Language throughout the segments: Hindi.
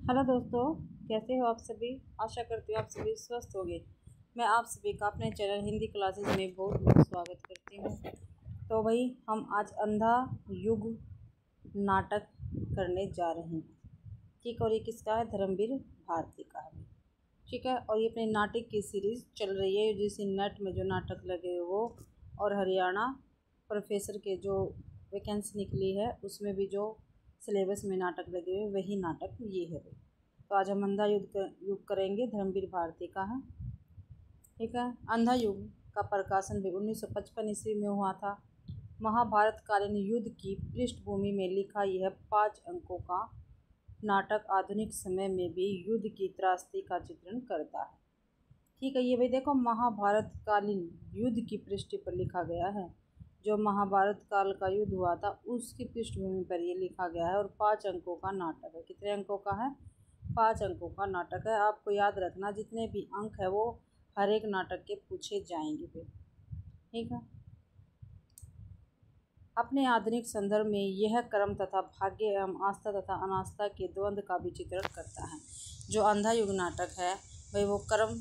हेलो दोस्तों, कैसे हो आप सभी। आशा करती हूँ आप सभी स्वस्थ होंगे। मैं आप सभी का अपने चैनल हिंदी क्लासेस में बहुत बहुत स्वागत करती हूँ। तो भाई हम आज अंधा युग नाटक करने जा रहे हैं। ठीक, और ये किसका है? धर्मवीर भारती का है। ठीक है, और ये अपने नाटक की सीरीज़ चल रही है जिसे नेट में जो नाटक लगे हुए वो, और हरियाणा प्रोफेसर के जो वैकेंसी निकली है उसमें भी जो सिलेबस में नाटक लगे हुए वही नाटक ये है भाई। तो आज हम अंधा युग करेंगे, धर्मवीर भारती का है। ठीक है, अंधा युग का प्रकाशन भी 1955 ईस्वी में हुआ था। महाभारत कालीन युद्ध की पृष्ठभूमि में लिखा यह 5 अंकों का नाटक आधुनिक समय में भी युद्ध की त्रासदी का चित्रण करता है। ठीक है, ये भाई देखो महाभारत कालीन युद्ध की पृष्ठ पर लिखा गया है। जो महाभारत काल का युद्ध हुआ था उसकी पृष्ठभूमि पर ये लिखा गया है, और 5 अंकों का नाटक है। कितने अंकों का है? 5 अंकों का नाटक है। आपको याद रखना जितने भी अंक है वो हर एक नाटक के पूछे जाएंगे फिर। ठीक है, अपने आधुनिक संदर्भ में यह कर्म तथा भाग्य एवं आस्था तथा अनास्था के द्वंद्व का भी चित्रण करता है। जो अंधा युग नाटक है भाई वो कर्म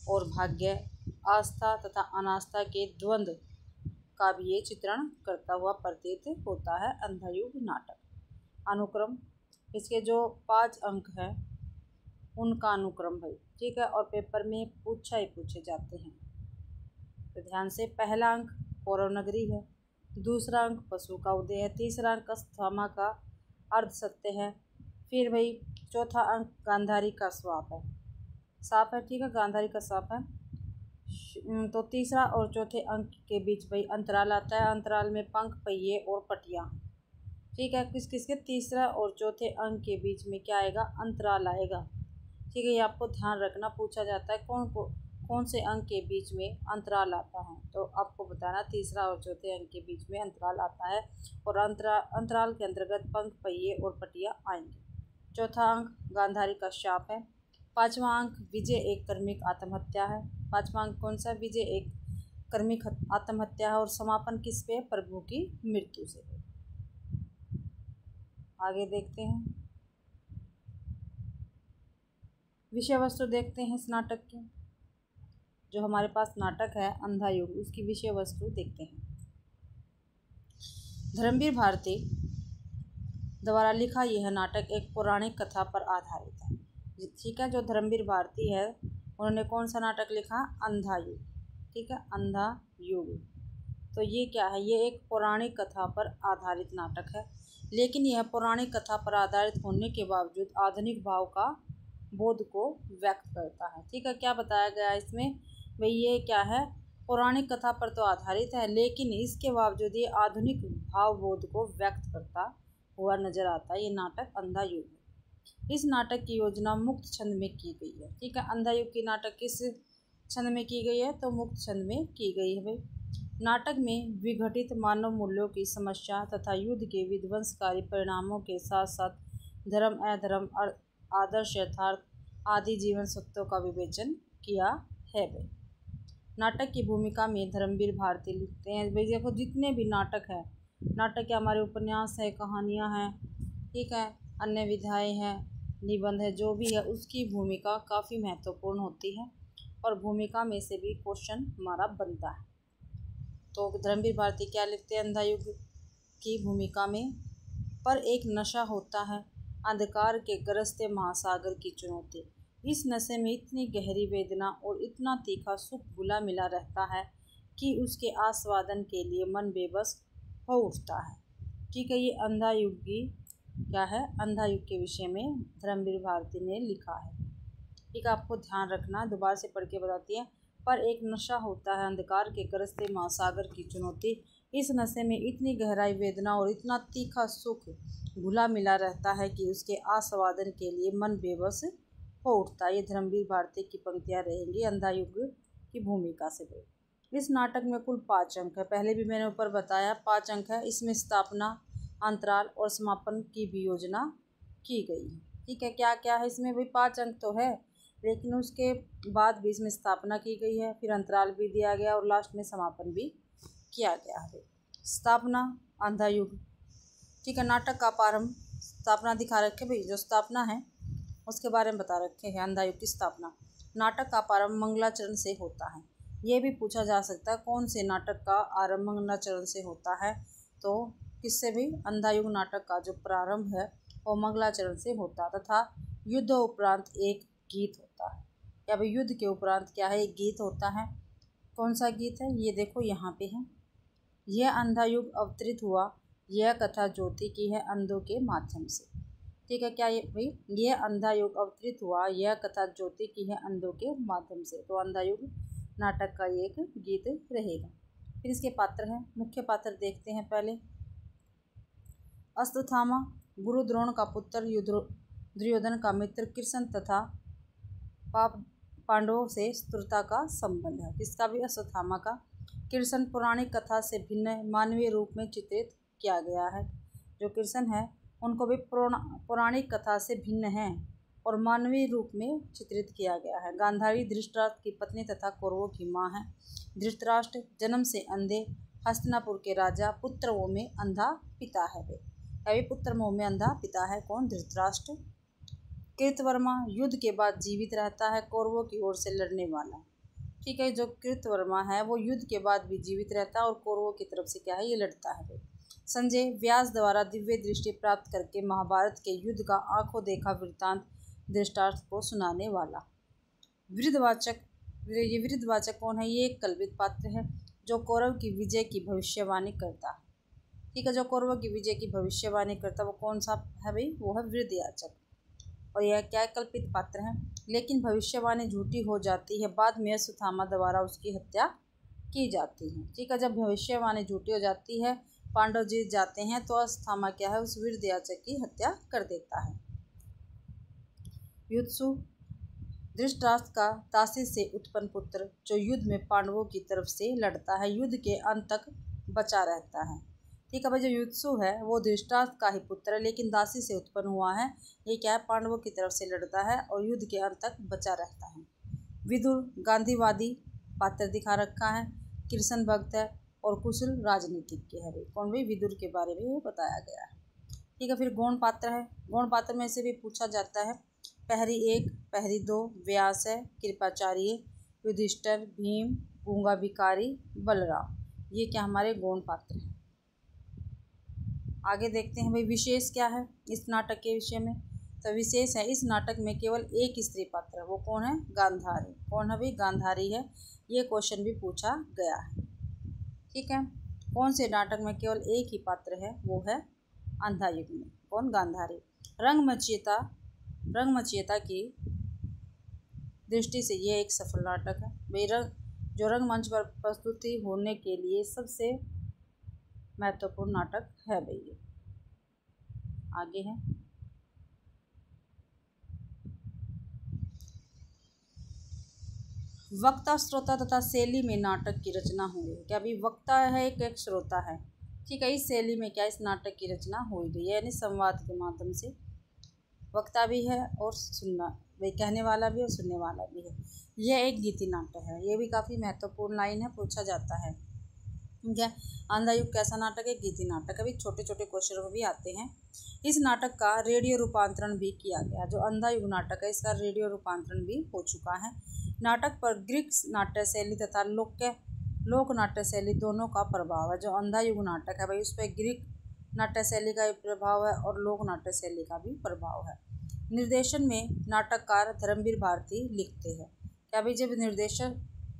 और भाग्य, आस्था तथा अनास्था के द्वंद्व का भी ये चित्रण करता हुआ प्रतीत होता है अंधा युग नाटक। अनुक्रम, इसके जो 5 अंक हैं उनका अनुक्रम भाई। ठीक है, और पेपर में पूछे जाते हैं। तो ध्यान से, पहला अंक कौरव नगरी है, दूसरा अंक पशु का उदय है, तीसरा अंक अस्थामा का अर्ध सत्य है, फिर भाई चौथा अंक गांधारी का श्राप है, साप है। ठीक है, गांधारी का श्राप है। तो तीसरा और चौथे अंक के बीच भाई अंतराल आता है। अंतराल में पंख, पहिए और पटियाँ। ठीक है, किस किस के तीसरा और चौथे अंक के बीच में क्या आएगा? अंतराल आएगा। ठीक है, ये आपको ध्यान रखना, पूछा जाता है कौन से अंक के बीच में अंतराल आता है। तो आपको बताना तीसरा और चौथे अंक के बीच में अंतराल आता है, और अंतराल के अंतर्गत पंख, पहिए और पटिया आएंगे। चौथा अंक गांधारी का शाप है। पांचवा अंक विजय एक कर्मिक आत्महत्या है। पांचवा अंक कौन सा? विजय एक कर्मिक आत्महत्या है। और समापन किस पे? प्रभु की मृत्यु से। आगे देखते हैं, विषय वस्तु देखते हैं इस नाटक की। जो हमारे पास नाटक है अंधा युग, उसकी विषय वस्तु देखते हैं। धर्मवीर भारती द्वारा लिखा यह नाटक एक पौराणिक कथा पर आधारित है। ठीक है, जो धर्मवीर भारती है उन्होंने कौन सा नाटक लिखा? अंधा युग। ठीक है, अंधा युग। तो ये क्या है? ये एक पौराणिक कथा पर आधारित नाटक है, लेकिन यह पौराणिक कथा पर आधारित होने के बावजूद आधुनिक भाव का बोध को व्यक्त करता है। ठीक है, क्या बताया गया है इसमें भाई? ये क्या है? पौराणिक कथा पर तो आधारित है, लेकिन इसके बावजूद ये आधुनिक भाव बोध को व्यक्त करता हुआ नजर आता है। ये नाटक अंधा युग है। इस नाटक की योजना मुक्त छंद में की गई है। ठीक है, अंधा युग की नाटक किस छंद में की गई है? तो मुक्त छंद में की गई है भाई। नाटक में विघटित मानव मूल्यों की समस्या तथा युद्ध के विध्वंसकारी परिणामों के साथ साथ धर्म, अधर्म, आदर्श, यथार्थ आदि जीवन सत्यों का विवेचन किया है भाई। नाटक की भूमिका में धर्मवीर भारती लिखते हैं भाई। देखो जितने भी नाटक है, नाटक के हमारे उपन्यास है, कहानियाँ हैं, ठीक है, अन्य विधाएँ हैं, निबंध है, जो भी है उसकी भूमिका काफ़ी महत्वपूर्ण होती है, और भूमिका में से भी क्वेश्चन हमारा बनता है। तो धर्मवीर भारती क्या लिखते हैं अंधा युग की भूमिका में? पर एक नशा होता है, अंधकार के गरजते महासागर की चुनौती। इस नशे में इतनी गहरी वेदना और इतना तीखा सुख घुला मिला रहता है कि उसके आस्वादन के लिए मन बेबस हो उठता है। ठीक है, ये अंधा युग की क्या है? अंधा युग के विषय में धर्मवीर भारती ने लिखा है। ठीक है, आपको ध्यान रखना, दोबारा से पढ़ के बताती है। पर एक नशा होता है, अंधकार के गरजते महासागर की चुनौती। इस नशे में इतनी गहराई वेदना और इतना तीखा सुख घुला मिला रहता है कि उसके आस्वादन के लिए मन बेबस हो उठता है। ये धर्मवीर भारती की पंक्तियाँ रहेंगी अंधा युग की भूमिका से। इस नाटक में कुल 5 अंक है। पहले भी मैंने ऊपर बताया 5 अंक है। इसमें स्थापना, अंतराल और समापन की भी योजना की गई है। ठीक है, क्या क्या है इसमें भाई? 5 अंक तो है, लेकिन उसके बाद भी इसमें स्थापना की गई है, फिर अंतराल भी दिया गया और लास्ट में समापन भी किया गया है। स्थापना, अंधा युग। ठीक है, नाटक का प्रारंभ, स्थापना दिखा रखे भाई। जो स्थापना है उसके बारे में बता रखे हैं। अंधायुग की स्थापना। नाटक का प्रारंभ मंगलाचरण से होता है। ये भी पूछा जा सकता है कौन से नाटक का आरंभ मंगलाचरण से होता है, तो किससे भी अंधायुग नाटक का जो प्रारंभ है वो मंगलाचरण से होता है तथा युद्ध उपरांत एक गीत होता है। या भाई युद्ध के उपरांत क्या है, एक गीत होता है। कौन सा गीत है ये देखो यहाँ पे है। यह अंधायुग अवतरित हुआ, यह कथा ज्योति की है अंधों के माध्यम से। ठीक है, क्या ये भाई, यह अंधायुग अवतरित हुआ, यह कथा ज्योति की है अंधों के माध्यम से। तो अंधायुग नाटक का ये एक गीत रहेगा। फिर इसके पात्र हैं, मुख्य पात्र देखते हैं पहले। अश्वत्थामा गुरु द्रोण का पुत्र, दुर्योधन का मित्र, कृष्ण तथा पांडवों से शत्रुता का संबंध है। किसका भी, अश्वत्थामा का। कृष्ण पौराणिक कथा से भिन्न मानवीय रूप में चित्रित किया गया है। जो कृष्ण है उनको भी पौराणिक कथा से भिन्न है और मानवीय रूप में चित्रित किया गया है। गांधारी धृतराष्ट्र की पत्नी तथा कौरवों की माँ है। धृतराष्ट्र जन्म से अंधे, हस्तिनापुर के राजा, पुत्र मोह में अंधा पिता है। वे पुत्र मोह में अंधा पिता है कौन, धृतराष्ट्र। कृतवर्मा युद्ध के बाद जीवित रहता है, कौरवों की ओर से लड़ने वाला। ठीक है, जो कृतवर्मा है वो युद्ध के बाद भी जीवित रहता है और कौरवों की तरफ से क्या है, ये लड़ता है। संजय व्यास द्वारा दिव्य दृष्टि प्राप्त करके महाभारत के युद्ध का आंखों देखा वृत्तांत धृतराष्ट्र को सुनाने वाला। वृद्धवाचक, ये वृद्धवाचक कौन है, ये एक कल्पित पात्र है जो कौरव की विजय की भविष्यवाणी करता है। ठीक है, जो कौरवों की विजय की भविष्यवाणी करता है वो कौन सा है भाई, वो है वृद्धयाचक। और यह क्या कल्पित पात्र है, लेकिन भविष्यवाणी झूठी हो जाती है, बाद में अश्वत्थामा द्वारा उसकी हत्या की जाती है। ठीक है, जब भविष्यवाणी झूठी हो जाती है, पांडव जीत जाते हैं, तो अश्वत्थामा क्या है, उस वृद्धयाचक की हत्या कर देता है। युत्सु धृतराष्ट्र का ताशी से उत्पन्न पुत्र, जो युद्ध में पांडवों की तरफ से लड़ता है, युद्ध के अंत तक बचा रहता है। ठीक है भाई, जो युत्सु है वो धृतराष्ट्र का ही पुत्र है, लेकिन दासी से उत्पन्न हुआ है। ये क्या है, पांडवों की तरफ से लड़ता है और युद्ध के अंत तक बचा रहता है। विदुर गांधीवादी पात्र दिखा रखा है, कृष्ण भक्त है और कुशल राजनीतिज्ञ है। कौन भाई, विदुर के बारे में ये बताया गया है। ठीक है, फिर गौण पात्र है। गौण पात्र में से भी पूछा जाता है। पहरी 1, पहरी 2 व्यास है, कृपाचार्य, युधिष्ठिर, भीम, गूंगा भिखारी, बलराम। ये क्या हमारे गौण पात्र हैं। आगे देखते हैं भाई विशेष क्या है इस नाटक के विषय में। तो विशेष है, इस नाटक में केवल एक स्त्री पात्र है, वो कौन है, गांधारी। कौन है भाई, गांधारी है। ये क्वेश्चन भी पूछा गया है। ठीक है, कौन से नाटक में केवल एक ही पात्र है, वो है अंधायुग में, कौन, गांधारी। रंगमंचयता की दृष्टि से ये एक सफल नाटक है भाई। जो रंगमंच पर प्रस्तुति होने के लिए सबसे महत्वपूर्ण नाटक है भाई ये। आगे है, वक्ता, श्रोता तथा शैली में नाटक की रचना हुई है। क्या भाई, वक्ता है एक श्रोता है। ठीक है, इस शैली में क्या इस नाटक की रचना हुई गई है, यानी संवाद के माध्यम से। वक्ता भी है और सुनना भाई, कहने वाला भी और सुनने वाला भी है। यह एक गीति नाटक है। ये भी काफ़ी महत्वपूर्ण लाइन है, पूछा जाता है। ठीक है, अंधायुग कैसा नाटक है, गीति नाटक। अभी छोटे छोटे क्वेश्चन में भी आते हैं। इस नाटक का रेडियो रूपांतरण भी किया गया। जो अंधायुग नाटक है इसका रेडियो रूपांतरण भी हो चुका है। नाटक पर ग्रीक नाट्य शैली तथा लोक नाट्य शैली दोनों का प्रभाव है। जो अंधायुग नाटक है भाई उस पर ग्रीक नाट्य शैली का भी प्रभाव है और लोक नाट्य शैली का भी प्रभाव है। निर्देशन में नाटककार धर्मवीर भारती लिखते हैं। क्या भाई, जब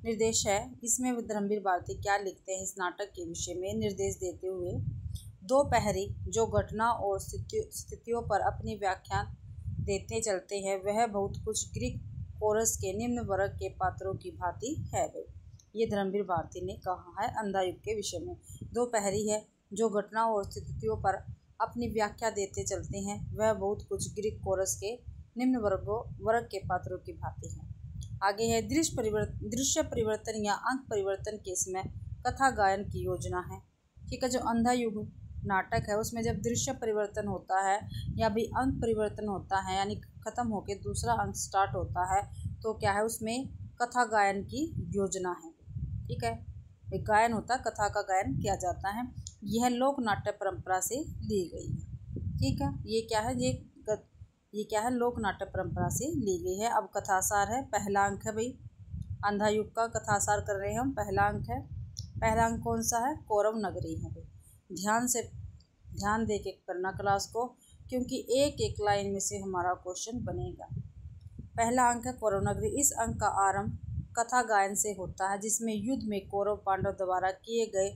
निर्देश है इसमें धर्मवीर भारती क्या लिखते हैं, इस नाटक के विषय में निर्देश देते हुए। दो पहरी जो घटना और स्थितियों पर अपनी व्याख्यान देते चलते हैं, वह बहुत कुछ ग्रीक कोरस के निम्न वर्ग के पात्रों की भांति है भाई। ये धर्मवीर भारती ने कहा है अंधायुग के विषय में। दो पहरी है जो घटना और स्थितियों पर अपनी व्याख्या देते चलते हैं, वह बहुत कुछ ग्रीक कोरस के निम्न वर्ग के पात्रों की भांति है। आगे है, दृश्य परिवर्तन या अंक परिवर्तन के समय कथा गायन की योजना है। ठीक है, जो अंधायुग नाटक है उसमें जब दृश्य परिवर्तन होता है या भी अंक परिवर्तन होता है, यानी खत्म होके दूसरा अंक स्टार्ट होता है, तो क्या है उसमें कथा गायन की योजना है। ठीक है, एक गायन होता है, कथा का गायन किया जाता है। यह लोक नाट्य परंपरा से ली गई है। ठीक है, ये क्या है, ये ये क्या है, लोक नाट्य परंपरा से ली गई है। अब कथासार है, पहला अंक है भाई, अंधा युग का कथासार कर रहे हैं हम। पहला अंक है, पहला अंक कौन सा है, कौरव नगरी है भाई। ध्यान दे के करना क्लास को, क्योंकि एक एक लाइन में से हमारा क्वेश्चन बनेगा। पहला अंक है कौरव नगरी। इस अंक का आरंभ कथा गायन से होता है, जिसमें युद्ध में कौरव पांडव द्वारा किए गए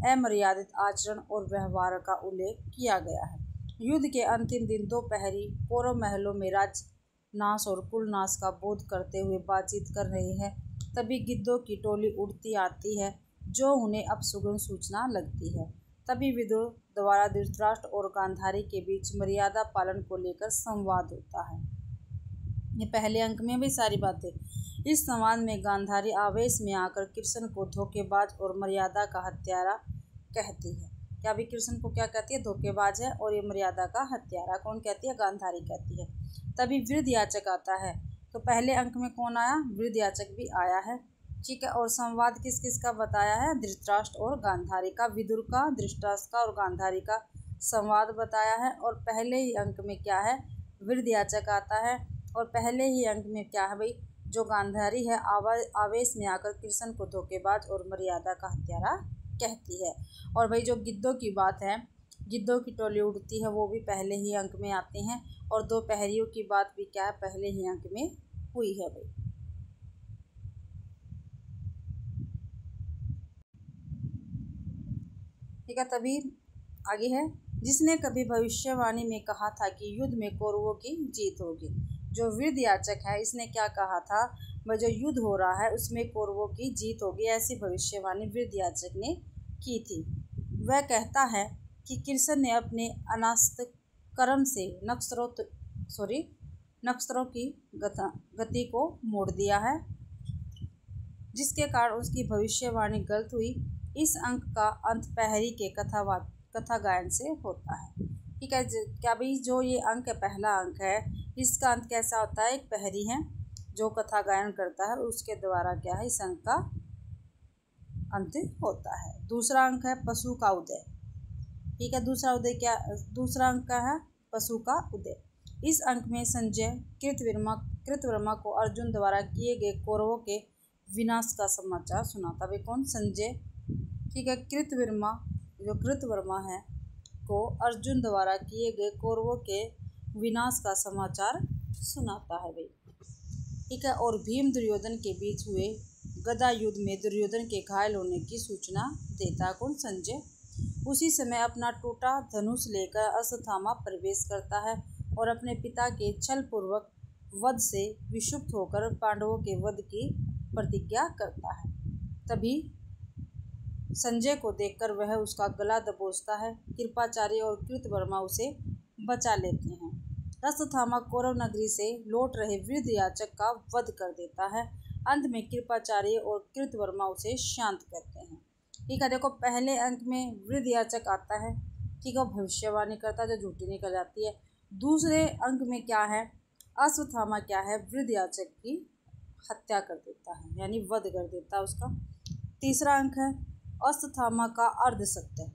अमर्यादित आचरण और व्यवहार का उल्लेख किया गया है। युद्ध के अंतिम दिन दोपहरी कौरव महलों में राज नाश और कुल नाश का बोध करते हुए बातचीत कर रहे हैं। तभी गिद्धों की टोली उड़ती आती है, जो उन्हें अपशुकुन सूचना लगती है। तभी विदुर द्वारा धृतराष्ट्र और गांधारी के बीच मर्यादा पालन को लेकर संवाद होता है। ये पहले अंक में भी सारी बातें। इस संवाद में गांधारी आवेश में आकर कृष्ण को धोखेबाज और मर्यादा का हत्यारा कहती है। क्या भी कृष्ण को क्या कहती है, धोखेबाज है और ये मर्यादा का हत्यारा। कौन कहती है, गांधारी कहती है। तभी वृद्ध याचक आता है। तो पहले अंक में कौन आया, वृद्ध याचक भी आया है, ठीक है। और संवाद किस किस का बताया है, धृतराष्ट्र और गांधारी का, विदुर का, धृतराष्ट्र का और गांधारी का संवाद बताया है। और पहले ही अंक में क्या है, वृद्ध याचक आता है। और पहले ही अंक में क्या है भाई, जो गांधारी है आवेश में आकर कृष्ण को धोखेबाज और मर्यादा का हत्यारा कहती है। और भाई जो गिद्धों की बात है, गिद्धों की टोली उड़ती है, वो भी पहले ही अंक में आते हैं। और दो पहरियों की बात भी क्या है, पहले ही अंक में हुई है भाई। ठीक है, तभी आगे है, जिसने कभी भविष्यवाणी में कहा था कि युद्ध में कौरवों की जीत होगी। जो वृद्ध याचक है, इसने क्या कहा था, वह जो युद्ध हो रहा है उसमें कौरवों की जीत होगी, ऐसी भविष्यवाणी वृद्ध याचक ने की थी। वह कहता है कि कृष्ण ने अपने अनास्त कर्म से नक्षत्रों की गति को मोड़ दिया है, जिसके कारण उसकी भविष्यवाणी गलत हुई। इस अंक का अंत पहरी के कथा गायन से होता है। ठीक है, क्या भाई जो ये अंक है, पहला अंक है, इसका अंत कैसा होता है, एक पहरी है जो कथा गायन करता है, उसके द्वारा क्या है, इस अंक का अंत होता है। दूसरा अंक है पशु का उदय। ठीक है, दूसरा अंक का है पशु का उदय। इस अंक में संजय कृतवर्मा को अर्जुन द्वारा किए गए कौरवों के विनाश का समाचार सुनाता। भाई कौन, संजय। ठीक है, कृतवर्मा है को अर्जुन द्वारा किए गए कौरवों के विनाश का समाचार सुनाता है भाई। ठीक है, और भीम दुर्योधन के बीच हुए गदा युद्ध में दुर्योधन के घायल होने की सूचना देता। कौन, संजय। उसी समय अपना टूटा धनुष लेकर अश्वत्थामा प्रवेश करता है और अपने पिता के छलपूर्वक वध से विक्षुब्ध होकर पांडवों के वध की प्रतिज्ञा करता है। तभी संजय को देखकर वह उसका गला दबोचता है। कृपाचार्य और कृतवर्मा उसे बचा लेते हैं। अश्वत्थामा कौरव नगरी से लौट रहे वृद्ध याचक का वध कर देता है। अंत में कृपाचार्य और कृतवर्मा उसे शांत करते हैं। ठीक है, देखो पहले अंक में वृद्ध याचक आता है, ठीक है, भविष्यवाणी करता है जो झूठी निकल जाती है। दूसरे अंक में क्या है, अश्वत्थामा क्या है, वृद्ध याचक की हत्या कर देता है, यानी वध कर देता है उसका। तीसरा अंक है अश्वत्थामा का अर्धसत्य।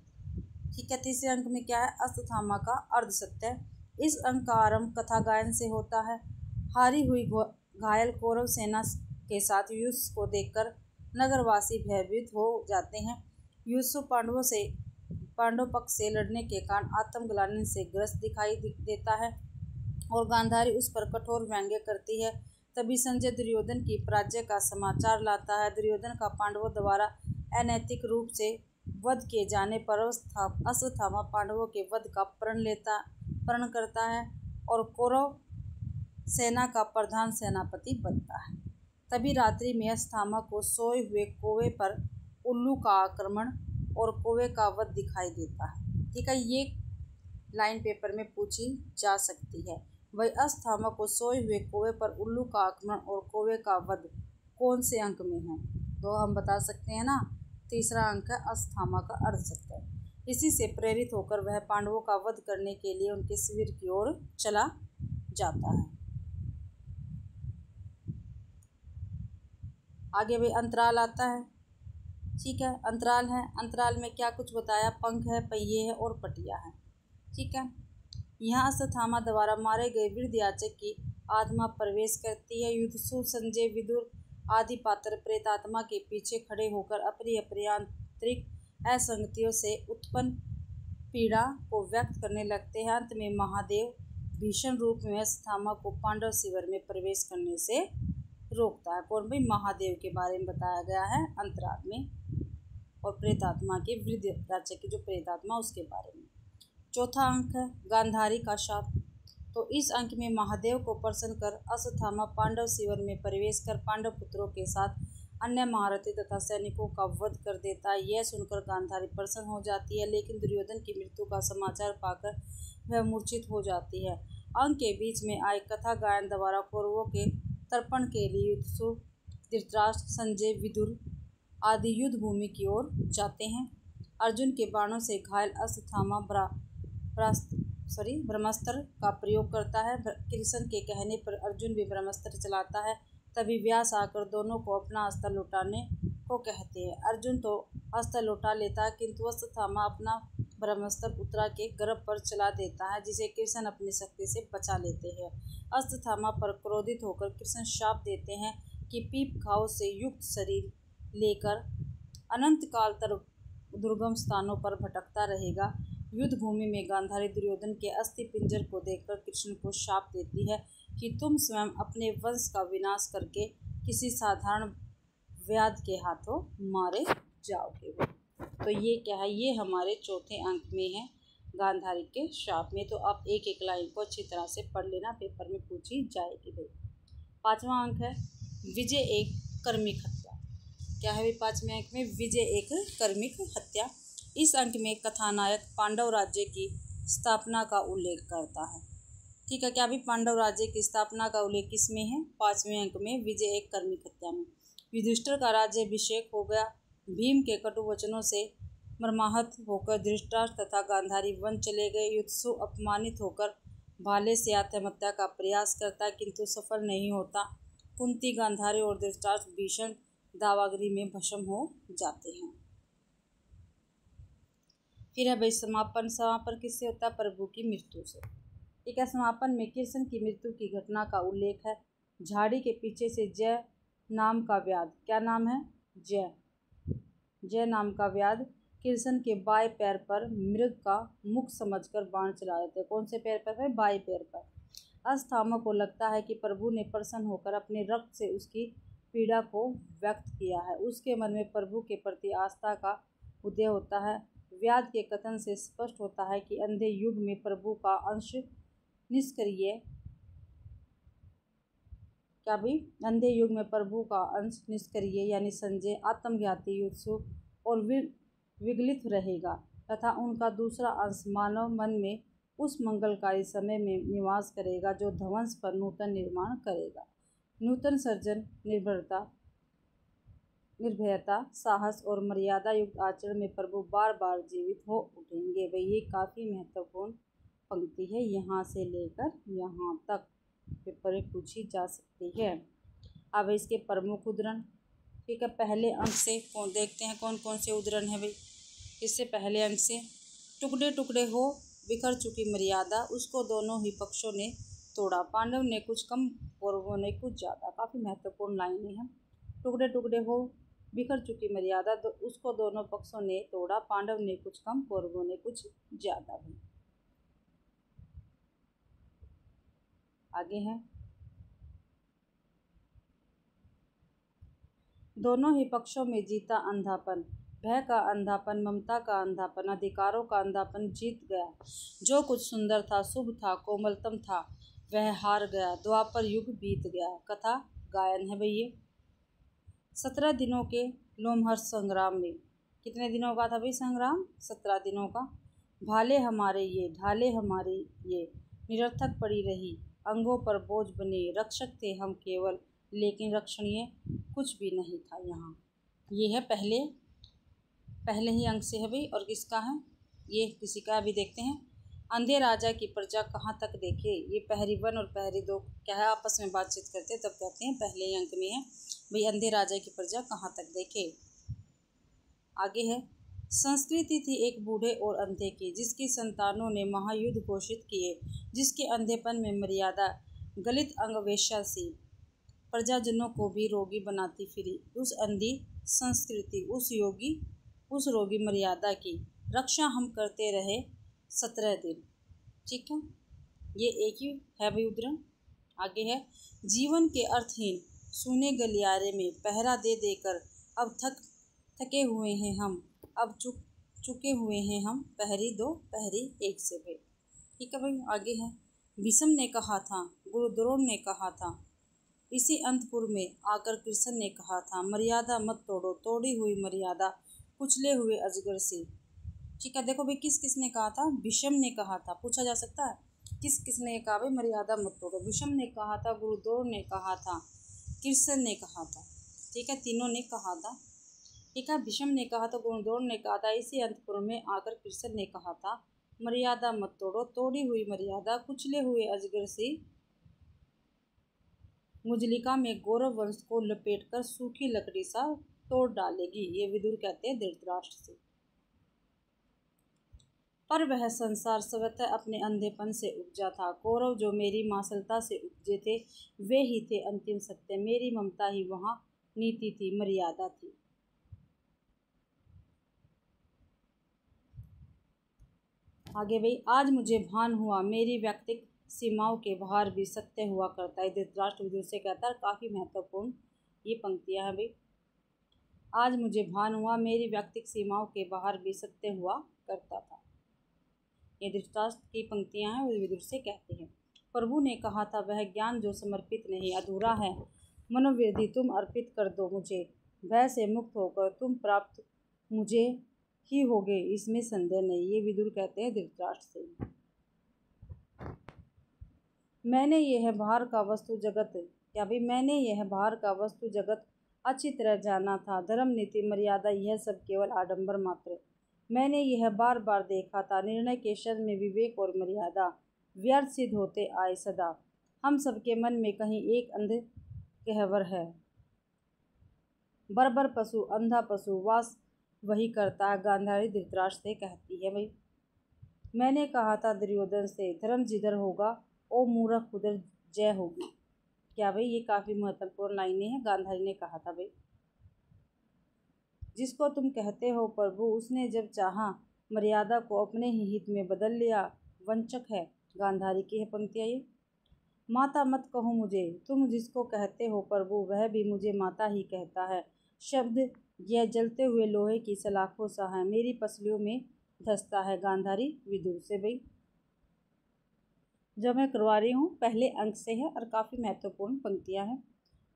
ठीक है, तीसरे अंक में क्या है, अश्वत्थामा का अर्धसत्य। इस अंक का आरंभ कथा गायन से होता है। हारी हुई घायल कौरव सेना के साथ युद्ध को देखकर नगरवासी भयभीत हो जाते हैं। युद्ध पांडव पक्ष से लड़ने के कारण आत्मग्लानि से ग्रस्त दिखाई देता है और गांधारी उस पर कठोर व्यंग्य करती है। तभी संजय दुर्योधन की पराजय का समाचार लाता है। दुर्योधन का पांडवों द्वारा अनैतिक रूप से वध किए जाने पर अश्वत्थामा पांडवों के वध का प्रण करता है और कौरव सेना का प्रधान सेनापति बनता है। तभी रात्रि में अश्वत्थामा को सोए हुए कौवे पर उल्लू का आक्रमण और कौवे का वध दिखाई देता है। ठीक है, ये लाइन पेपर में पूछी जा सकती है। वही अश्वत्थामा को सोए हुए कौवे पर उल्लू का आक्रमण और कौवे का वध कौन से अंक में है, तो हम बता सकते हैं ना, तीसरा अंक है अश्वत्थामा का अर्धसत्य। इसी से प्रेरित होकर वह पांडवों का वध करने के लिए उनके शिविर की ओर चला जाता है। आगे भी अंतराल आता है। ठीक है, अंतराल है, अंतराल में क्या कुछ बताया, पंख है, पहिए है और पटिया है। ठीक है, यहाँ अश्वत्थामा द्वारा मारे गए वृद्धयाचक की आत्मा प्रवेश करती है। युधिष्ठिर, संजय, विदुर आदि पात्र प्रेतात्मा के पीछे खड़े होकर अपनी अपनी आंतरिक असंगतियों से उत्पन्न पीड़ा को व्यक्त करने लगते हैं। अंत में महादेव भीषण रूप में अश्वत्थामा को पांडव शिविर में प्रवेश करने से रोकता है। कौन भाई? महादेव के बारे में बताया गया है अंतराल में, और प्रेतात्मा के वृद्धयाचक की जो प्रेतात्मा उसके बारे में। चौथा अंक है गांधारी का शाप। तो इस अंक में महादेव को प्रसन्न कर अश्वत्थामा पांडव शिविर में प्रवेश कर पांडव पुत्रों के साथ अन्य महारथी तथा सैनिकों का वध कर देता है। यह सुनकर गांधारी प्रसन्न हो जाती है, लेकिन दुर्योधन की मृत्यु का समाचार पाकर वह मूर्छित हो जाती है। अंक के बीच में आए कथा गायन द्वारा कौरवों के तर्पण के लिए युधिष्ठिर, धृतराष्ट्र, संजय, विदुर आदि युद्ध भूमि की ओर जाते हैं। अर्जुन के बाणों से घायल अश्वत्थामा ब्रह्मास्त्र का प्रयोग करता है। कृष्ण के कहने पर अर्जुन भी ब्रह्मास्त्र चलाता है। तभी व्यास आकर दोनों को अपना अस्त्र लौटाने को कहते हैं। अर्जुन तो अस्त्र लौटा लेता है, किंतु अश्वत्थामा अपना ब्रह्मास्त्र उत्तरा के गर्भ पर चला देता है, जिसे कृष्ण अपनी शक्ति से बचा लेते हैं। अश्वत्थामा पर क्रोधित होकर कृष्ण शाप देते हैं कि पीप घाव से युक्त शरीर लेकर अनंत काल तक दुर्गम स्थानों पर भटकता रहेगा। युद्ध भूमि में गांधारी दुर्योधन के अस्थि पिंजर को देखकर कृष्ण को शाप देती है कि तुम स्वयं अपने वंश का विनाश करके किसी साधारण व्याध के हाथों मारे जाओगे। तो ये क्या है? ये हमारे चौथे अंक में है गांधारी के शाप में। तो आप एक एक लाइन को अच्छी तरह से पढ़ लेना, पेपर में पूछी जाएगी भाई। पांचवा अंक है विजय एक कर्मिक हत्या। क्या है भाई? पांचवें अंक में विजय एक कर्मिक हत्या। इस अंक में कथानायक पांडव राज्य की स्थापना का उल्लेख करता है। ठीक है, क्या भी? पांडव राज्य की स्थापना का उल्लेख किसमें है? पांचवें अंक में विजय एक कर्मिक हत्या में। युधिष्ठिर का राज्याभिषेक हो गया। भीम के कटु वचनों से मर्माहत होकर धृतराष्ट्र तथा गांधारी वन चले गए। युधिष्ठिर अपमानित होकर भाले से आत्महत्या का प्रयास करता है, किंतु सफल नहीं होता। कुंती, गांधारी और धृतराष्ट्र भीषण दावाग्नि में भस्म हो जाते हैं। फिर है भाई समापन। समापन किससे होता है? प्रभु की मृत्यु से। ठीक है, समापन में कृष्ण की मृत्यु की घटना का उल्लेख है। झाड़ी के पीछे से जय नाम का व्याध, क्या नाम है? जय नाम का व्याध कृष्ण के बाएं पैर पर मृग का मुख समझकर बाण चला देते हैं। कौन से पैर पर है? बाएं पैर पर। अश्वत्थामा को लगता है कि प्रभु ने प्रसन्न होकर अपने रक्त से उसकी पीड़ा को व्यक्त किया है। उसके मन में प्रभु के प्रति आस्था का उदय होता है। व्याध के कथन से स्पष्ट होता है कि अंधे युग में प्रभु का अंश निष्क्रिय, क्या भी? अंधे युग में प्रभु का अंश निष्क्रिय यानी संजय, आत्मघाती, युधिष्ठिर और विगलित रहेगा तथा उनका दूसरा अंश मानव मन में उस मंगलकारी समय में निवास करेगा जो ध्वंस पर नूतन निर्माण करेगा। नूतन सर्जन निर्भयता, साहस और मर्यादा युक्त आचरण में प्रभु बार बार जीवित हो उठेंगे। वही ये काफ़ी महत्वपूर्ण पंक्ति है, यहाँ से लेकर यहाँ तक पेपर में पूछी जा सकती है। अब इसके प्रमुख उदाहरण। ठीक है, पहले अंक से देखते हैं कौन कौन से उदाहरण है भाई। इससे पहले अंक से टुकड़े टुकड़े हो बिखर चुकी मर्यादा, उसको दोनों ही पक्षों ने तोड़ा। पांडव ने कुछ कम, कौरवों ने कुछ ज़्यादा। काफ़ी महत्वपूर्ण लाइनें हैं। टुकड़े टुकड़े हो बिखर चुकी मर्यादा, उसको दोनों पक्षों ने तोड़ा। पांडव ने कुछ कम, कौरवों ने कुछ ज़्यादा भी। आगे है दोनों ही पक्षों में जीता अंधापन। भय का अंधापन, ममता का अंधापन, अधिकारों का अंधापन जीत गया। जो कुछ सुंदर था, शुभ था, कोमलतम था, वह हार गया। द्वापर युग बीत गया। कथा गायन है भाई ये। 17 दिनों के लोमहर्ष संग्राम में, कितने दिनों का था भाई संग्राम? 17 दिनों का। भाले हमारे ये, ढाले हमारे ये, निरर्थक पड़ी रही, अंगों पर बोझ बने। रक्षक थे हम केवल, लेकिन रक्षणीय कुछ भी नहीं था यहाँ। ये है पहले ही अंक से है भाई। और किसका है ये? किसी का भी देखते हैं। अंधे राजा की प्रजा कहाँ तक देखे। ये पहरी 1 और पहरी 2 क्या है, आपस में बातचीत करते तब कहते हैं, पहले ही अंक में है भाई, अंधे राजा की प्रजा कहाँ तक देखे। आगे है संस्कृति थी एक बूढ़े और अंधे की, जिसकी संतानों ने महायुद्ध घोषित किए, जिसके अंधेपन में मर्यादा गलित अंगवेशा सी प्रजाजनों को भी रोगी बनाती फिरी। उस अंधी संस्कृति, उस रोगी मर्यादा की रक्षा हम करते रहे 17 दिन। ठीक है, ये एक ही है भाई उदाहरण। आगे है, जीवन के अर्थहीन सूने गलियारे में पहरा दे देकर अब थके हुए हैं हम, अब चुके हुए हैं हम, पहरी दो पहरी एक से भाई। ठीक है भाई, आगे है, भीष्म ने कहा था, गुरु द्रोण ने कहा था, इसी अंतपुर में आकर कृष्ण ने कहा था, मर्यादा मत तोड़ो, तोड़ी हुई मर्यादा कुचले हुए अजगर सी। ठीक है, देखो भाई किस ने कहा था, भीष्म ने कहा था, पूछा जा सकता है किस ने कहा भाई मर्यादा मत तोड़ो। भीष्म ने कहा था, गुरु द्रोण ने कहा था, कृष्ण ने कहा था। ठीक है, तीनों ने कहा था। ठीक है, भीष्म ने कहा था, गुरु द्रोण ने कहा था, इसी अंतपुर में आकर कृष्ण ने कहा था, मर्यादा मत तोड़ो, तोड़ी हुई मर्यादा कुचले हुए अजगर सी मुजलिका में गौरव वंश को लपेटकर सूखी लकड़ी सा तोड़ डालेगी। ये विदुर कहते हैं धृतराष्ट्र से। पर वह संसार स्वतः अपने अंधेपन से उपजा था। कौरव जो मेरी मासलता से उपजे थे, वे ही थे अंतिम सत्य। मेरी ममता ही वहाँ नीति थी, मर्यादा थी। आगे भाई, आज मुझे भान हुआ मेरी व्यक्तिक सीमाओं के बाहर भी सत्य हुआ करता है। धृतराष्ट्र विदुर से कहता है, काफ़ी महत्वपूर्ण ये पंक्तियां हैं भाई। आज मुझे भान हुआ मेरी व्यक्तिक सीमाओं के बाहर भी सत्य हुआ करता था। ये धृतराष्ट्र की पंक्तियां हैं, वो विदुर से कहते हैं। प्रभु ने कहा था, वह ज्ञान जो समर्पित नहीं, अधूरा है, मनोवृद्धि तुम अर्पित कर दो मुझे। भय से मुक्त होकर तुम प्राप्त मुझे ही होगे, इसमें संदेह नहीं। ये विदुर कहते हैं धृतराष्ट्र से। मैंने यह बाहर का वस्तु जगत, क्या भाई मैंने यह बाहर का वस्तु जगत अच्छी तरह जाना था। धर्म नीति मर्यादा यह सब केवल आडंबर मात्र। मैंने यह बार बार देखा था, निर्णय के क्षण में विवेक और मर्यादा व्यर्थ सिद्ध होते आए सदा। हम सबके मन में कहीं एक अंध कहवर है, बर्बर पशु, अंधा पशु वास वही करता है। गांधारी धृतराष्ट्र से कहती है भाई। मैंने कहा था दुर्योधन से, धर्म जिधर होगा ओ मूर्ख उधर जय होगी। क्या भाई, ये काफ़ी महत्वपूर्ण लाइनें हैं, गांधारी ने कहा था भाई। जिसको तुम कहते हो प्रभु, उसने जब चाहा मर्यादा को अपने ही हित में बदल लिया, वंचक है। गांधारी की है पंक्तियाँ ये। माता मत कहो मुझे, तुम जिसको कहते हो प्रभु, वह भी मुझे माता ही कहता है। शब्द यह जलते हुए लोहे की सलाखों सा है, मेरी पसलियों में धंसता है। गांधारी विदुर से भाई। जो मैं करवा रही हूँ पहले अंक से है और काफ़ी महत्वपूर्ण पंक्तियाँ हैं।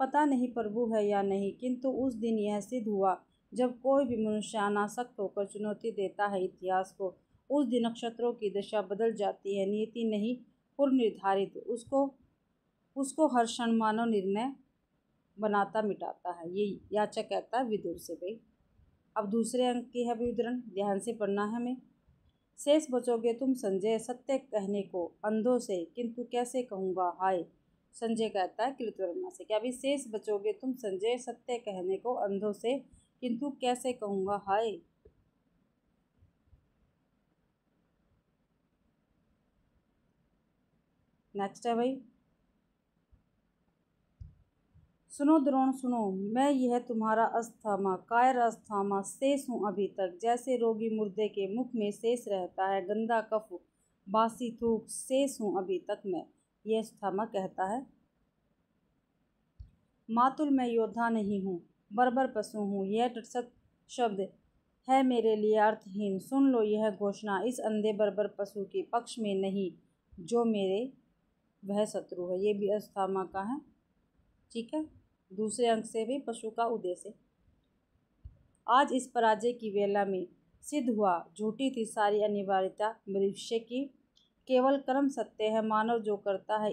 पता नहीं प्रभु है या नहीं, किंतु उस दिन यह सिद्ध हुआ जब कोई भी मनुष्य अनासक्त होकर चुनौती देता है इतिहास को। उस दिन नक्षत्रों की दशा बदल जाती है, नीति नहीं पूर्व निर्धारित, उसको हर क्षण मानव निर्णय बनाता मिटाता है। ये याचक कहता है विदुर से भाई। अब दूसरे अंक की है विवरण, ध्यान से पढ़ना है हमें। शेष बचोगे तुम संजय सत्य कहने को अंधों से, किंतु कैसे कहूँगा हाय। संजय कहता है कृतवर्मा से, क्या भी शेष बचोगे तुम संजय सत्य कहने को अंधों से, किंतु कैसे कहूँगा हाय। नेक्स्ट है भाई, सुनो द्रोण सुनो, मैं यह तुम्हारा अस्थामा कायर अस्थामा शेष हूँ अभी तक। जैसे रोगी मुर्दे के मुख में शेष रहता है गंदा कफ बासी थूक, शेष हूँ अभी तक मैं। यह अस्थामा कहता है। मातुल मैं योद्धा नहीं हूँ, बर्बर पशु हूँ। यह तटस्थ शब्द है मेरे लिए अर्थहीन। सुन लो यह घोषणा इस अंधे बर्बर पशु के पक्ष में नहीं, जो मेरे वह शत्रु है। ये भी अस्थामा का है। ठीक है, दूसरे अंक से भी पशु का उद्देश्य। आज इस पराजय की वेला में सिद्ध हुआ, झूठी थी सारी अनिवार्यता भविष्य की, केवल कर्म सत्य है। मानव जो करता है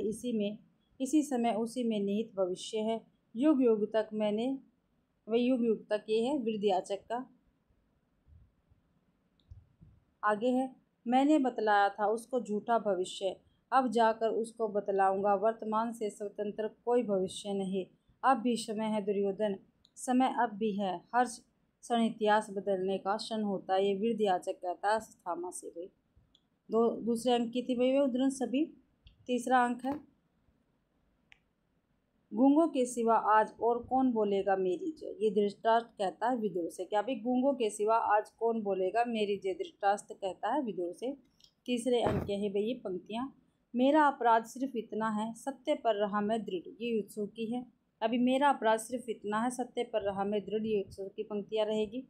इसी समय उसी में निहित भविष्य है। युग युग तक ये है वृद्धाचक का। आगे है, मैंने बतलाया था उसको झूठा भविष्य, अब जाकर उसको बतलाऊंगा वर्तमान से स्वतंत्र कोई भविष्य नहीं। अब भी समय है दुर्योधन, समय अब भी है। हर्ष क्षण इतिहास बदलने का क्षण होता है, ये विरधयाचक कहता है अश्वत्थामा से भाई। दूसरे अंक की थी भाई वे उद्धरण सभी। तीसरा अंक है गूंगों के सिवा आज और कौन बोलेगा मेरी जय, ये धृतराष्ट्र कहता है विदुर से। क्या भाई गूंगों के सिवा आज कौन बोलेगा मेरी जय, धृतराष्ट्र कहता है विदुर से। तीसरे अंक के है भाई ये पंक्तियां, मेरा अपराध सिर्फ इतना है सत्य पर रहा मैं दृढ़, ये युत्सु की है। अभी मेरा अपराध सिर्फ इतना है सत्य पर रहा मैं दृढ़, ये युत्सु की पंक्तियां रहेगी।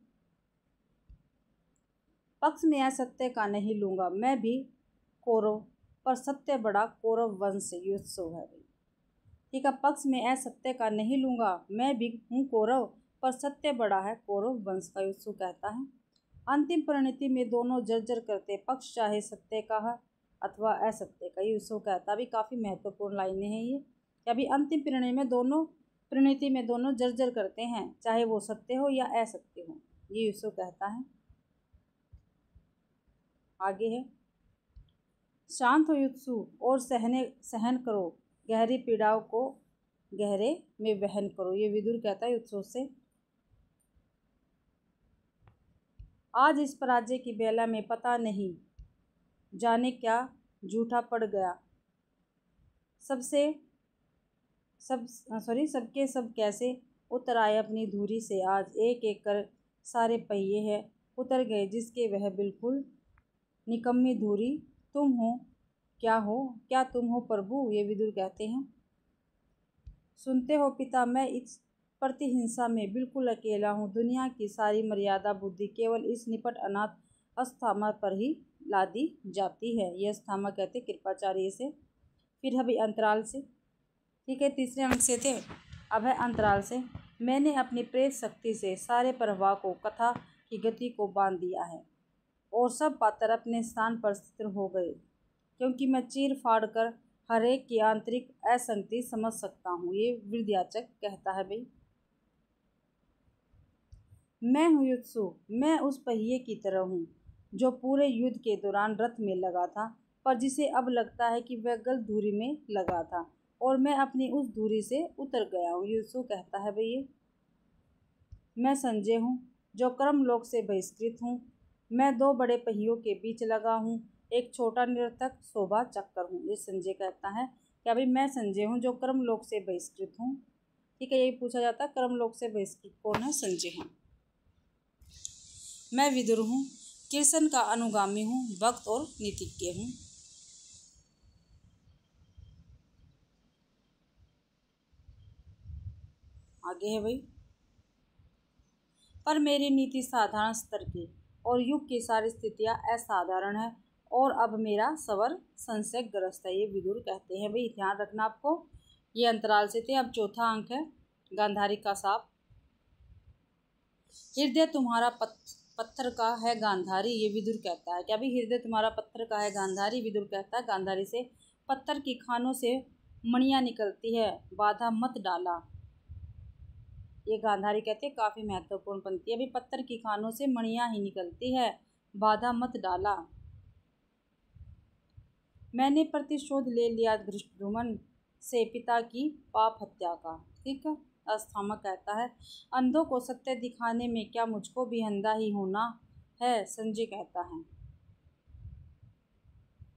पक्ष में असत्य का नहीं लूंगा मैं भी कौरव पर सत्य बड़ा कौरव वंश, युत्सु है भाई। ठीक है, पक्ष में असत्य का नहीं लूंगा मैं भी हूँ कौरव पर सत्य बड़ा है कौरव वंश का, युत्सु कहता है। अंतिम परिणति में दोनों जर्जर करते पक्ष चाहे सत्य का है अथवा असत्य का, युत्सु कहता भी काफ़ी महत्वपूर्ण लाइनें हैं ये। अभी अंतिम परिणति में दोनों जर्जर करते हैं चाहे वो सत्य हो या असत्य हो, ये युत्सु कहता है। आगे है शांत हो युत्सु और सहन करो गहरी पीड़ाओं को गहरे में वहन करो, ये विदुर कहता है युत्सु से। आज इस पराजय की बेला में पता नहीं जाने क्या झूठा पड़ गया, सबके सब कैसे उतर आए अपनी धुरी से, आज एक एक कर सारे पहिए हैं उतर गए जिसके वह बिल्कुल निकम्मी धुरी, तुम हो क्या तुम हो प्रभु, ये विदुर कहते हैं। सुनते हो पिता मैं इस प्रतिहिंसा में बिल्कुल अकेला हूँ, दुनिया की सारी मर्यादा बुद्धि केवल इस निपट अनाथ अस्थामा पर ही लादी जाती है, ये अस्थामा कहते कृपाचार्य से। फिर अभी अंतराल से, ठीक है, तीसरे अंक से थे, अब है अंतराल से। मैंने अपनी प्रेत शक्ति से सारे प्रवाह को कथा की गति को बांध दिया है और सब पात्र अपने स्थान पर स्थिर हो गए, क्योंकि मैं चीर फाड़ कर हर एक की आंतरिक असंगति समझ सकता हूँ, ये विरधयाचक कहता है भाई। मैं हूँ युत्सु, मैं उस पहिए की तरह हूँ जो पूरे युद्ध के दौरान रथ में लगा था पर जिसे अब लगता है कि वह गलत धुरी में लगा था और मैं अपनी उस धुरी से उतर गया हूँ, युत्सु कहता है भाई। मैं संजय हूँ जो कर्मलोक से बहिष्कृत हूँ, मैं दो बड़े पहियों के बीच लगा हूँ, एक छोटा निरर्थक शोभा चक्कर हूँ, ये संजय कहता है। क्या भाई मैं संजय हूँ जो कर्मलोक से बहिष्कृत हूँ, ठीक है, यही पूछा जाता है कर्मलोक से बहिष्कृत कौन है, संजय है। मैं विदुर हूँ, कृष्ण का अनुगामी हूँ, भक्त और नीतिज्ञ हूँ। आगे है भाई, पर मेरी नीति साधारण स्तर की और युग की सारी स्थितियाँ असाधारण है और अब मेरा सवर संशयग्रस्त है, ये विदुर कहते हैं भाई, ध्यान रखना आपको। ये अंतराल से थे। अब चौथा अंक है गांधारी का साप। हृदय तुम्हारा पत्थर का है गांधारी, ये विदुर कहता है। क्या भाई हृदय तुम्हारा पत्थर का है गांधारी, विदुर कहता है गांधारी से। पत्थर की खानों से मणियाँ निकलती है, बाधा मत डाला, ये गांधारी कहते हैं काफ़ी महत्वपूर्ण पंक्ति है। अभी पत्थर की खानों से मणियाँ ही निकलती है, बाधा मत डाला। मैंने प्रतिशोध ले लिया धृष्टद्युम्न से पिता की पाप हत्या का, ठीक है। अस्थामा कहता है अंधों को सत्य दिखाने में क्या मुझको भी अंधा ही होना है, संजय कहता है।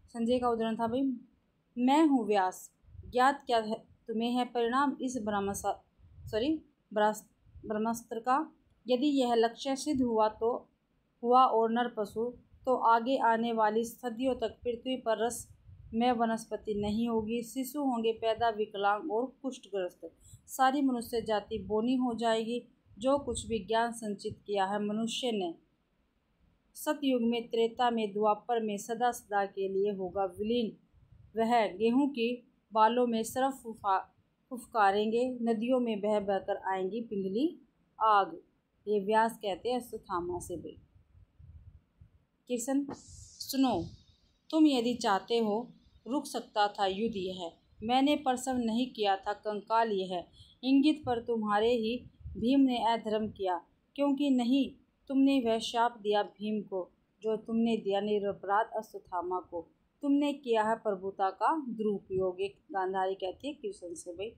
संजय का उदाहरण था भाई, मैं हूँ व्यास, ज्ञात क्या है तुम्हें है परिणाम इस ब्रह्मास्त्र का, यदि यह लक्ष्य सिद्ध हुआ और नर पशु तो आगे आने वाली सदियों तक पृथ्वी पर रस में वनस्पति नहीं होगी, शिशु होंगे पैदा विकलांग और कुष्ठग्रस्त, सारी मनुष्य जाति बोनी हो जाएगी। जो कुछ विज्ञान संचित किया है मनुष्य ने सतयुग में, त्रेता में, द्वापर में सदा सदा के लिए होगा विलीन। वह गेहूं की बालों में सरफ फुफकारेंगे, नदियों में बह बहकर आएंगी पिंगली आग, ये व्यास कहते हैं अश्वत्थामा से भी। किशन सुनो, तुम यदि चाहते हो रुक सकता था युद्ध यह, मैंने प्रसव नहीं किया था कंकाल यह, इंगित पर तुम्हारे ही भीम ने अधर्म किया, क्योंकि नहीं तुमने वह शाप दिया भीम को जो तुमने दिया निरपराध अश्वत्थामा को, तुमने किया है प्रभुता का दुरुपयोग, एक गांधारी कहती है कृष्ण से भाई।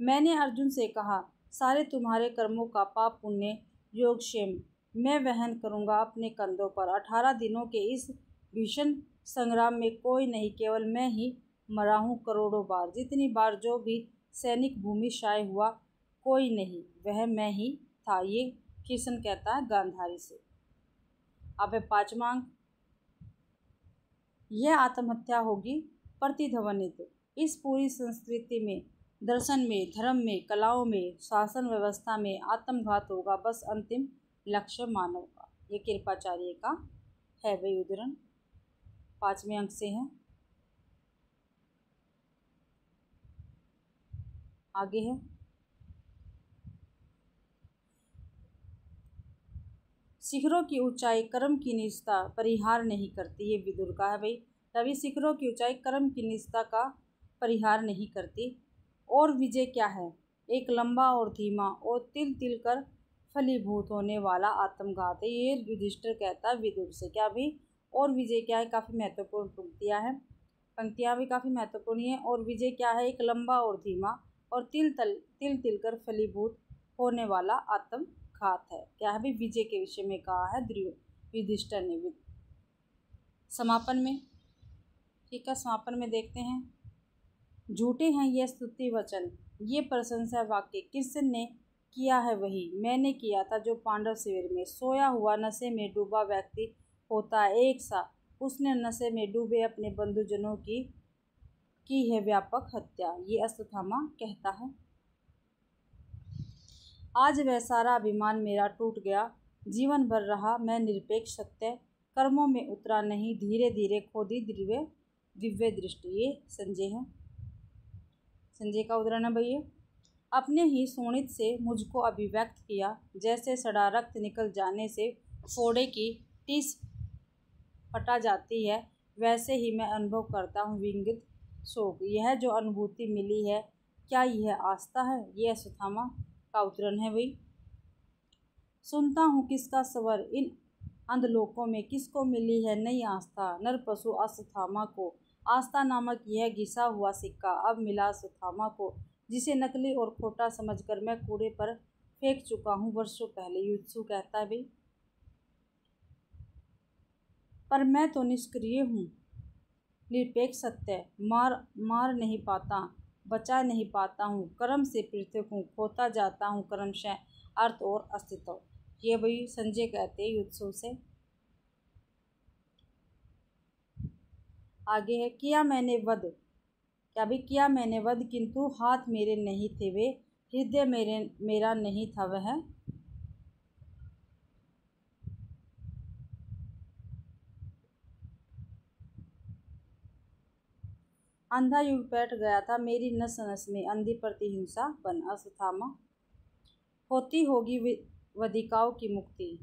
मैंने अर्जुन से कहा सारे तुम्हारे कर्मों का पाप पुण्य योग क्षेम मैं वहन करूँगा अपने कंधों पर। 18 दिनों के इस भीषण संग्राम में कोई नहीं, केवल मैं ही मरा हूँ करोड़ों बार। जितनी बार जो भी सैनिक भूमि शाय हुआ, कोई नहीं, वह मैं ही था। ये किशन कहता है गांधारी से। अब है 5वां अंक। यह आत्महत्या होगी प्रतिध्वनित। इस पूरी संस्कृति में, दर्शन में, धर्म में, कलाओं में, शासन व्यवस्था में आत्मघात होगा बस अंतिम लक्ष्य मानव का। ये कृपाचार्य का है वही उदाहरण, 5वें अंक से है। आगे है, शिखरों की ऊंचाई कर्म की निजता परिहार नहीं करती। ये विदुर का है भाई। तभी शिखरों की ऊंचाई कर्म की निजता का परिहार नहीं करती। और विजय क्या है? एक लंबा और धीमा और तिल तिल कर फलीभूत होने वाला आत्मघात है। ये युधिष्ठिर कहता है विदुर से। क्या भी? और विजय क्या है? काफ़ी महत्वपूर्ण पंक्तियाँ भी काफ़ी महत्वपूर्ण है। और विजय क्या है? एक लंबा और धीमा और तिल तिल कर फलीभूत होने वाला आत्मघात है। क्या है भी? विजय के विषय में कहा है युधिष्ठिर ने। समापन में, ठीक है, समापन में देखते हैं। झूठे हैं ये स्तुति वचन, ये प्रशंसा वाक्य किसने किया है? वही मैंने किया था जो पांडव शिविर में सोया हुआ नशे में डूबा व्यक्ति होता है एक सा। उसने नशे में डूबे अपने बंधुजनों की है व्यापक हत्या। ये अश्वत्थामा कहता है। आज वह सारा अभिमान मेरा टूट गया। जीवन भर रहा मैं निरपेक्ष सत्य, कर्मों में उतरा नहीं, धीरे धीरे खोदी दिव्य दृष्टि। ये संजय है, संजय का उदाहरण है भैया। अपने ही शोणित से मुझको अभिव्यक्त किया, जैसे सड़ा रक्त निकल जाने से फोड़े की टीस फटा जाती है, वैसे ही मैं अनुभव करता हूँ विंगित शोक। यह जो अनुभूति मिली है, क्या यह आस्था है? ये अश्वत्थामा का उदाहरण है भाई। सुनता हूँ किसका स्वर इन अंधलोकों में, किसको मिली है नई आस्था? नर पशु अश्वत्थामा को आस्था नामक यह घिसा हुआ सिक्का अब मिला अश्वत्थामा को, जिसे नकली और खोटा समझकर मैं कूड़े पर फेंक चुका हूँ वर्षों पहले। युत्सु कहता है भाई, पर मैं तो निष्क्रिय हूँ, निरपेक्ष सत्य मार नहीं पाता, बचा नहीं पाता हूँ, कर्म से पृथक हूँ, खोता जाता हूँ कर्मशः अर्थ और अस्तित्व। ये भाई संजय कहते हैं युत्सु से। आगे है, किया मैंने वध, क्या भी किया मैंने वध, किंतु हाथ मेरे नहीं थे वे, हृदय मेरा नहीं था वह। अंधा युग बैठ गया था मेरी नस नस में, अंधी प्रतिहिंसा बन। अश्वत्थामा, होती होगी वधिकाओं की मुक्ति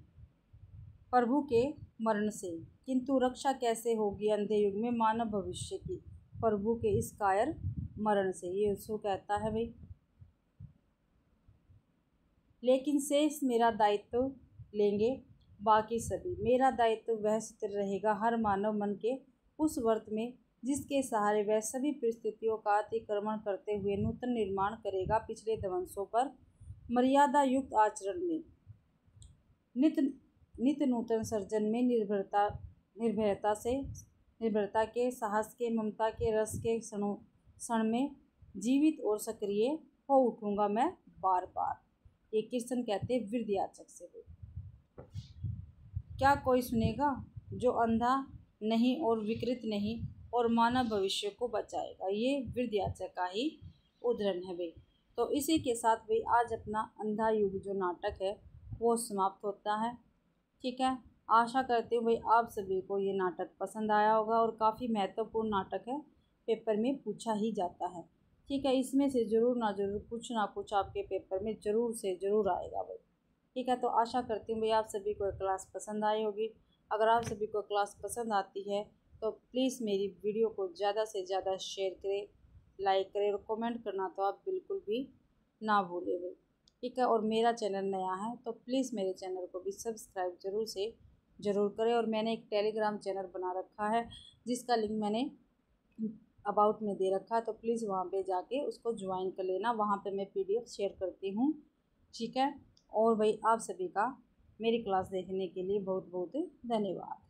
प्रभु के मरण से, किंतु रक्षा कैसे होगी अंधे युग में मानव भविष्य की प्रभु के इस कायर मरण से। ये उसको कहता है भाई। लेकिन शेष मेरा दायित्व लेंगे बाकी सभी, मेरा दायित्व वह स्थिर रहेगा हर मानव मन के उस वर्त में, जिसके सहारे वह सभी परिस्थितियों का अतिक्रमण करते हुए नूतन निर्माण करेगा पिछले ध्वंसों पर, मर्यादा युक्त आचरण में, नित्य नूतन सर्जन में, निर्भरता के, साहस के, ममता के, रस के क्षण में जीवित और सक्रिय हो उठूंगा मैं बार बार। ये कृष्ण कहते हैं विरद्याचक से। क्या कोई सुनेगा जो अंधा नहीं और विकृत नहीं और मानव भविष्य को बचाएगा? ये विरद्याचक का ही उदाहरण है भाई। तो इसी के साथ भाई आज अपना अंधा युग जो नाटक है वो समाप्त होता है। ठीक है, आशा करती हूँ भाई आप सभी को ये नाटक पसंद आया होगा और काफ़ी महत्वपूर्ण नाटक है, पेपर में पूछा ही जाता है। ठीक है, इसमें से ज़रूर ना कुछ आपके पेपर में ज़रूर से ज़रूर आएगा भाई। ठीक है, तो आशा करती हूँ भाई आप सभी को क्लास पसंद आई होगी। अगर आप सभी को क्लास पसंद आती है तो प्लीज़ मेरी वीडियो को ज़्यादा से ज़्यादा शेयर करें, लाइक करें और कमेंट करना तो आप बिल्कुल भी ना भूलें भाई। ठीक है, और मेरा चैनल नया है तो प्लीज़ मेरे चैनल को भी सब्सक्राइब ज़रूर करें। और मैंने एक टेलीग्राम चैनल बना रखा है जिसका लिंक मैंने अबाउट में दे रखा है, तो प्लीज़ वहाँ पे जाके उसको ज्वाइन कर लेना। वहाँ पे मैं PDF शेयर करती हूँ ठीक है। और भाई आप सभी का मेरी क्लास देखने के लिए बहुत बहुत धन्यवाद।